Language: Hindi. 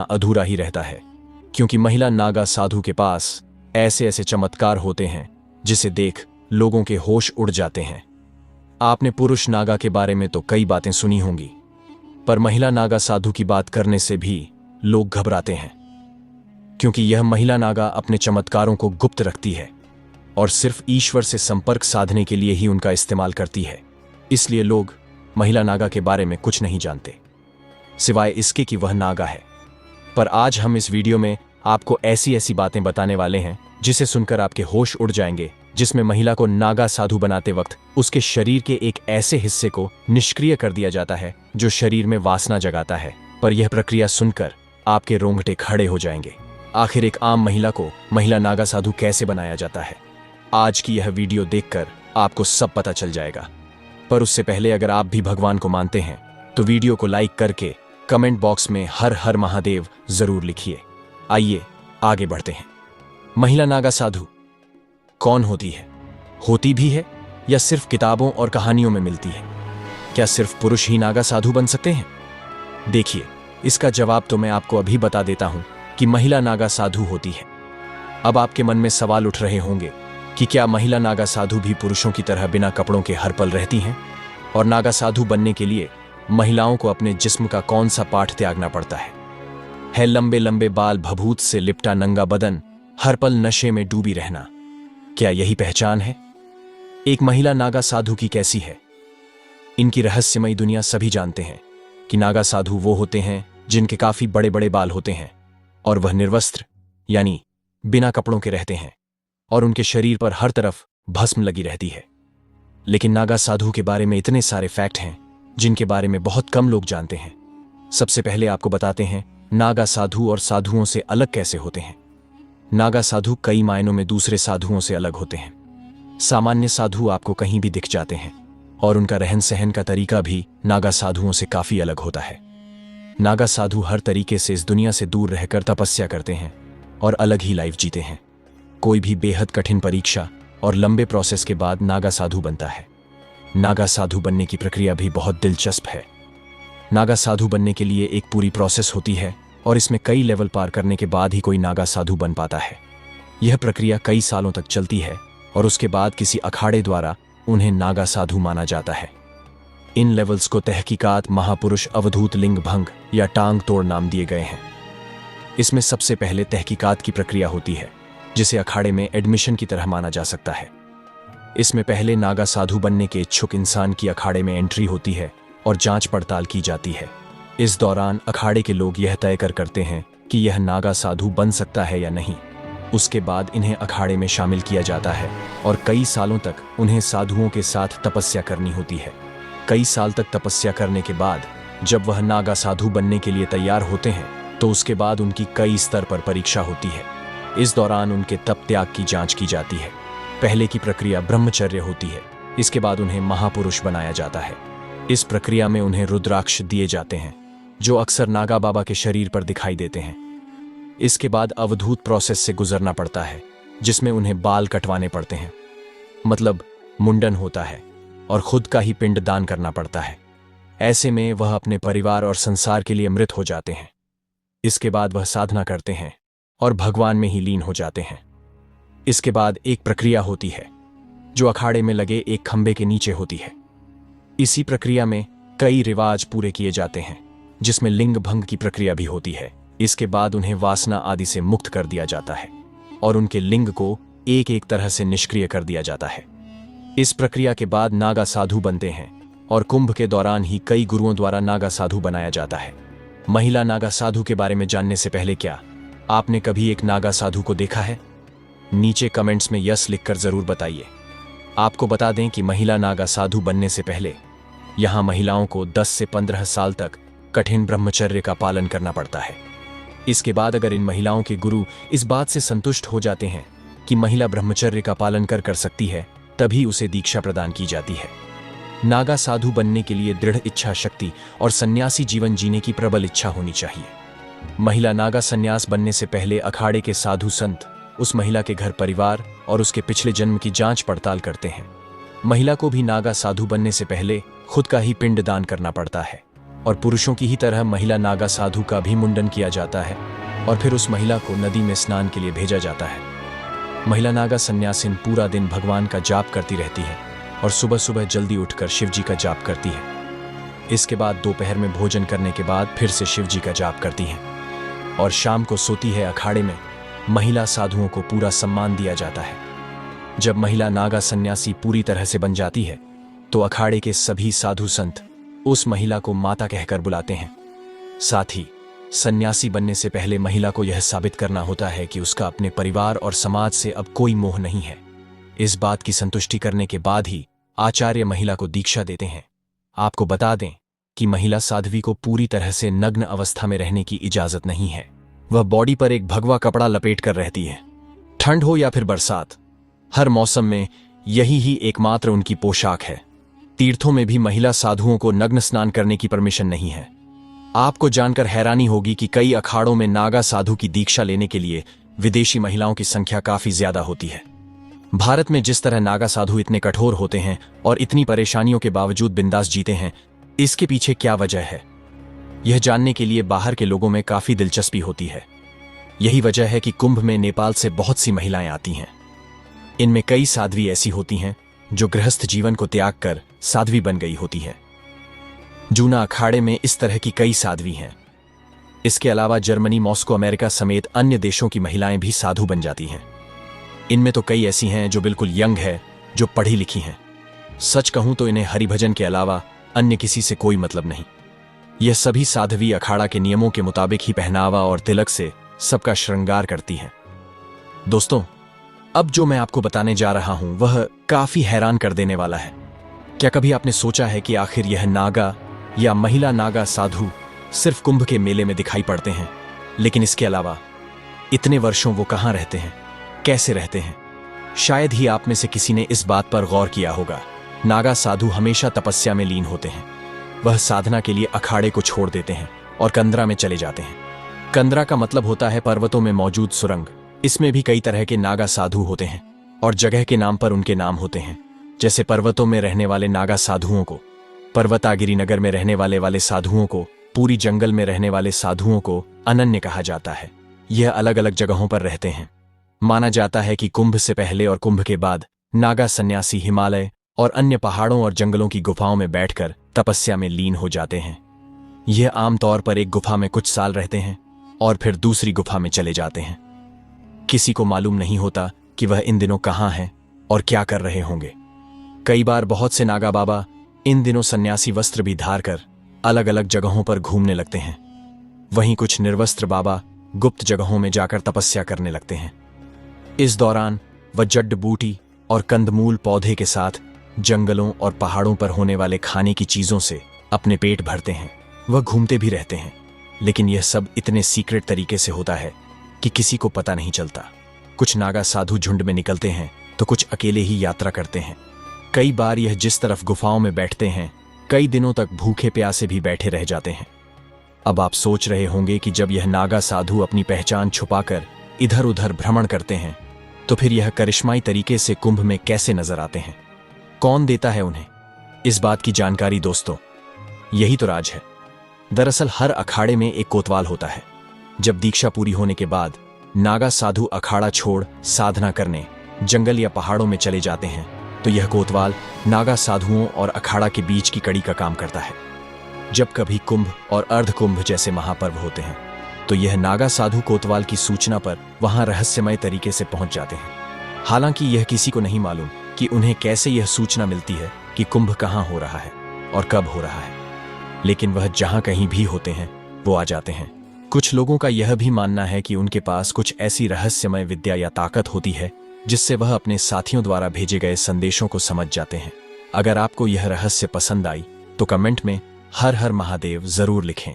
अधूरा ही रहता है, क्योंकि महिला नागा साधु के पास ऐसे ऐसे चमत्कार होते हैं जिसे देख लोगों के होश उड़ जाते हैं। आपने पुरुष नागा के बारे में तो कई बातें सुनी होंगी, पर महिला नागा साधु की बात करने से भी लोग घबराते हैं, क्योंकि यह महिला नागा अपने चमत्कारों को गुप्त रखती है और सिर्फ ईश्वर से संपर्क साधने के लिए ही उनका इस्तेमाल करती है। इसलिए लोग महिला नागा के बारे में कुछ नहीं जानते, सिवाय इसके कि वह नागा है। पर आज हम इस वीडियो में आपको ऐसी ऐसी बातें बताने वाले हैं जिसे सुनकर आपके होश उड़ जाएंगे, जिसमें महिला को नागा साधु बनाते वक्त उसके शरीर के एक ऐसे हिस्से को निष्क्रिय कर दिया जाता है जो शरीर में वासना जगाता है। पर यह प्रक्रिया सुनकर आपके रोंगटे खड़े हो जाएंगे। आखिर एक आम महिला को महिला नागा साधु कैसे बनाया जाता है, आज की यह वीडियो देखकर आपको सब पता चल जाएगा। पर उससे पहले अगर आप भी भगवान को मानते हैं तो वीडियो को लाइक करके कमेंट बॉक्स में हर हर महादेव जरूर लिखिए। आइए आगे बढ़ते हैं। महिला नागा साधु कौन होती है? होती भी है या सिर्फ किताबों और कहानियों में मिलती है? क्या सिर्फ पुरुष ही नागा साधु बन सकते हैं? देखिए, इसका जवाब तो मैं आपको अभी बता देता हूं कि महिला नागा साधु होती है। अब आपके मन में सवाल उठ रहे होंगे कि क्या महिला नागा साधु भी पुरुषों की तरह बिना कपड़ों के हर पल रहती हैं? और नागा साधु बनने के लिए महिलाओं को अपने जिस्म का कौन सा पार्ट त्यागना पड़ता है लंबे लंबे बाल, भभूत से लिपटा नंगा बदन, हर पल नशे में डूबी रहना, क्या यही पहचान है एक महिला नागा साधु की? कैसी है इनकी रहस्यमयी दुनिया? सभी जानते हैं कि नागा साधु वो होते हैं जिनके काफी बड़े बड़े बाल होते हैं और वह निर्वस्त्र यानी बिना कपड़ों के रहते हैं और उनके शरीर पर हर तरफ भस्म लगी रहती है। लेकिन नागा साधु के बारे में इतने सारे फैक्ट हैं जिनके बारे में बहुत कम लोग जानते हैं। सबसे पहले आपको बताते हैं नागा साधु और साधुओं से अलग कैसे होते हैं। नागा साधु कई मायनों में दूसरे साधुओं से अलग होते हैं। सामान्य साधु आपको कहीं भी दिख जाते हैं और उनका रहन सहन का तरीका भी नागा साधुओं से काफी अलग होता है। नागा साधु हर तरीके से इस दुनिया से दूर रहकर तपस्या करते हैं और अलग ही लाइफ जीते हैं। कोई भी बेहद कठिन परीक्षा और लंबे प्रोसेस के बाद नागा साधु बनता है। नागा साधु बनने की प्रक्रिया भी बहुत दिलचस्प है। नागा साधु बनने के लिए एक पूरी प्रोसेस होती है और इसमें कई लेवल पार करने के बाद ही कोई नागा साधु बन पाता है। यह प्रक्रिया कई सालों तक चलती है और उसके बाद किसी अखाड़े द्वारा उन्हें नागा साधु माना जाता है। इन लेवल्स को तहकीकात, महापुरुष, अवधूत, लिंग भंग या टांग तोड़ नाम दिए गए हैं। इसमें सबसे पहले तहकीकात की प्रक्रिया होती है, जिसे अखाड़े में एडमिशन की तरह माना जा सकता है। इसमें पहले नागा साधु बनने के इच्छुक इंसान की अखाड़े में एंट्री होती है और जांच पड़ताल की जाती है। इस दौरान अखाड़े के लोग यह तय करते हैं कि यह नागा साधु बन सकता है या नहीं। उसके बाद इन्हें अखाड़े में शामिल किया जाता है और कई सालों तक उन्हें साधुओं के साथ तपस्या करनी होती है। कई साल तक तपस्या करने के बाद जब वह नागा साधु बनने के लिए तैयार होते हैं तो उसके बाद उनकी कई स्तर पर परीक्षा होती है। इस दौरान उनके तप त्याग की जांच की जाती है। पहले की प्रक्रिया ब्रह्मचर्य होती है, इसके बाद उन्हें महापुरुष बनाया जाता है। इस प्रक्रिया में उन्हें रुद्राक्ष दिए जाते हैं जो अक्सर नागा बाबा के शरीर पर दिखाई देते हैं। इसके बाद अवधूत प्रोसेस से गुजरना पड़ता है, जिसमें उन्हें बाल कटवाने पड़ते हैं, मतलब मुंडन होता है और खुद का ही पिंड दान करना पड़ता है। ऐसे में वह अपने परिवार और संसार के लिए मृत हो जाते हैं। इसके बाद वह साधना करते हैं और भगवान में ही लीन हो जाते हैं। इसके बाद एक प्रक्रिया होती है जो अखाड़े में लगे एक खंबे के नीचे होती है। इसी प्रक्रिया में कई रिवाज पूरे किए जाते हैं, जिसमें लिंग भंग की प्रक्रिया भी होती है। इसके बाद उन्हें वासना आदि से मुक्त कर दिया जाता है और उनके लिंग को एक एक तरह से निष्क्रिय कर दिया जाता है। इस प्रक्रिया के बाद नागा साधु बनते हैं और कुंभ के दौरान ही कई गुरुओं द्वारा नागा साधु बनाया जाता है। महिला नागा साधु के बारे में जानने से पहले क्या आपने कभी एक नागा साधु को देखा है? नीचे कमेंट्स में यस लिखकर जरूर बताइए। आपको बता दें कि महिला नागा साधु बनने से पहले यहां महिलाओं को 10 से 15 साल तक कठिन ब्रह्मचर्य का पालन करना पड़ता है। इसके बाद अगर इन महिलाओं के गुरु इस बात से संतुष्ट हो जाते हैं कि महिला ब्रह्मचर्य का पालन कर सकती है, तभी उसे दीक्षा प्रदान की जाती है। नागा साधु बनने के लिए दृढ़ इच्छा शक्ति और सन्यासी जीवन जीने की प्रबल इच्छा होनी चाहिए। महिला नागा सन्यास बनने से पहले अखाड़े के साधु संत उस महिला के घर परिवार और उसके पिछले जन्म की जांच पड़ताल करते हैं। महिला को भी नागा साधु बनने से पहले खुद का ही पिंड दान करना पड़ता है। और पुरुषों की ही तरह महिला नागा साधु का भी मुंडन किया जाता है और फिर उस महिला को नदी में स्नान के लिए भेजा जाता है। महिला नागा सन्यासिन पूरा दिन भगवान का जाप करती रहती है और सुबह सुबह जल्दी उठकर शिव जी का जाप करती है। इसके बाद दोपहर में भोजन करने के बाद फिर से शिव जी का जाप करती है और शाम को सोती है। अखाड़े में महिला साधुओं को पूरा सम्मान दिया जाता है। जब महिला नागा सन्यासी पूरी तरह से बन जाती है तो अखाड़े के सभी साधु संत उस महिला को माता कहकर बुलाते हैं। साथ ही सन्यासी बनने से पहले महिला को यह साबित करना होता है कि उसका अपने परिवार और समाज से अब कोई मोह नहीं है। इस बात की संतुष्टि करने के बाद ही आचार्य महिला को दीक्षा देते हैं। आपको बता दें कि महिला साध्वी को पूरी तरह से नग्न अवस्था में रहने की इजाजत नहीं है। वह बॉडी पर एक भगवा कपड़ा लपेट कर रहती है। ठंड हो या फिर बरसात, हर मौसम में यही ही एकमात्र उनकी पोशाक है। तीर्थों में भी महिला साधुओं को नग्न स्नान करने की परमिशन नहीं है। आपको जानकर हैरानी होगी कि कई अखाड़ों में नागा साधु की दीक्षा लेने के लिए विदेशी महिलाओं की संख्या काफी ज्यादा होती है। भारत में जिस तरह नागा साधु इतने कठोर होते हैं और इतनी परेशानियों के बावजूद बिंदास जीते हैं, इसके पीछे क्या वजह है, यह जानने के लिए बाहर के लोगों में काफी दिलचस्पी होती है। यही वजह है कि कुंभ में नेपाल से बहुत सी महिलाएं आती हैं। इनमें कई साध्वी ऐसी होती हैं जो गृहस्थ जीवन को त्याग कर साध्वी बन गई होती है। जूना अखाड़े में इस तरह की कई साध्वी हैं। इसके अलावा जर्मनी, मॉस्को, अमेरिका समेत अन्य देशों की महिलाएं भी साधु बन जाती हैं। इनमें तो कई ऐसी हैं जो बिल्कुल यंग है, जो पढ़ी लिखी हैं। सच कहूं तो इन्हें हरिभजन के अलावा अन्य किसी से कोई मतलब नहीं। यह सभी साध्वी अखाड़ा के नियमों के मुताबिक ही पहनावा और तिलक से सबका श्रृंगार करती हैं। दोस्तों, अब जो मैं आपको बताने जा रहा हूं वह काफी हैरान कर देने वाला है। क्या कभी आपने सोचा है कि आखिर यह नागा या महिला नागा साधु सिर्फ कुंभ के मेले में दिखाई पड़ते हैं, लेकिन इसके अलावा इतने वर्षों वो कहां रहते हैं, कैसे रहते हैं? शायद ही आप में से किसी ने इस बात पर गौर किया होगा। नागा साधु हमेशा तपस्या में लीन होते हैं। वह साधना के लिए अखाड़े को छोड़ देते हैं और कंदरा में चले जाते हैं। कंदरा का मतलब होता है पर्वतों में मौजूद सुरंग। इसमें भी कई तरह के नागा साधु होते हैं और जगह के नाम पर उनके नाम होते हैं। जैसे पर्वतों में रहने वाले नागा साधुओं को पर्वतागिरी नगर में रहने वाले साधुओं को, पूरी जंगल में रहने वाले साधुओं को अनन्य कहा जाता है। यह अलग अलग जगहों पर रहते हैं। माना जाता है कि कुंभ से पहले और कुंभ के बाद नागा सन्यासी हिमालय और अन्य पहाड़ों और जंगलों की गुफाओं में बैठकर तपस्या में लीन हो जाते हैं। यह आमतौर पर एक गुफा में कुछ साल रहते हैं और फिर दूसरी गुफा में चले जाते हैं। किसी को मालूम नहीं होता कि वह इन दिनों कहां हैं और क्या कर रहे होंगे। कई बार बहुत से नागा बाबा इन दिनों सन्यासी वस्त्र भी धार कर अलग अलग जगहों पर घूमने लगते हैं। वहीं कुछ निर्वस्त्र बाबा गुप्त जगहों में जाकर तपस्या करने लगते हैं। इस दौरान वह जड्ड बूटी और कंदमूल पौधे के साथ जंगलों और पहाड़ों पर होने वाले खाने की चीजों से अपने पेट भरते हैं। वह घूमते भी रहते हैं, लेकिन यह सब इतने सीक्रेट तरीके से होता है कि किसी को पता नहीं चलता। कुछ नागा साधु झुंड में निकलते हैं तो कुछ अकेले ही यात्रा करते हैं। कई बार यह जिस तरफ गुफाओं में बैठते हैं, कई दिनों तक भूखे प्यासे भी बैठे रह जाते हैं। अब आप सोच रहे होंगे कि जब यह नागा साधु अपनी पहचान छुपाकर इधर उधर भ्रमण करते हैं तो फिर यह करिश्माई तरीके से कुंभ में कैसे नजर आते हैं? कौन देता है उन्हें इस बात की जानकारी? दोस्तों, यही तो राज है। दरअसल हर अखाड़े में एक कोतवाल होता है। जब दीक्षा पूरी होने के बाद नागा साधु अखाड़ा छोड़ साधना करने जंगल या पहाड़ों में चले जाते हैं तो यह कोतवाल नागा साधुओं और अखाड़ा के बीच की कड़ी का काम करता है। जब कभी कुंभ और अर्ध कुंभ जैसे महापर्व होते हैं तो यह नागा साधु कोतवाल की सूचना पर वहां रहस्यमय तरीके से पहुंच जाते हैं। हालांकि यह किसी को नहीं मालूम कि उन्हें कैसे यह सूचना मिलती है कि कुंभ कहां हो रहा है और कब हो रहा है, लेकिन वह जहां कहीं भी होते हैं वो आ जाते हैं। कुछ लोगों का यह भी मानना है कि उनके पास कुछ ऐसी रहस्यमय विद्या या ताकत होती है जिससे वह अपने साथियों द्वारा भेजे गए संदेशों को समझ जाते हैं। अगर आपको यह रहस्य पसंद आई तो कमेंट में हर हर महादेव जरूर लिखें।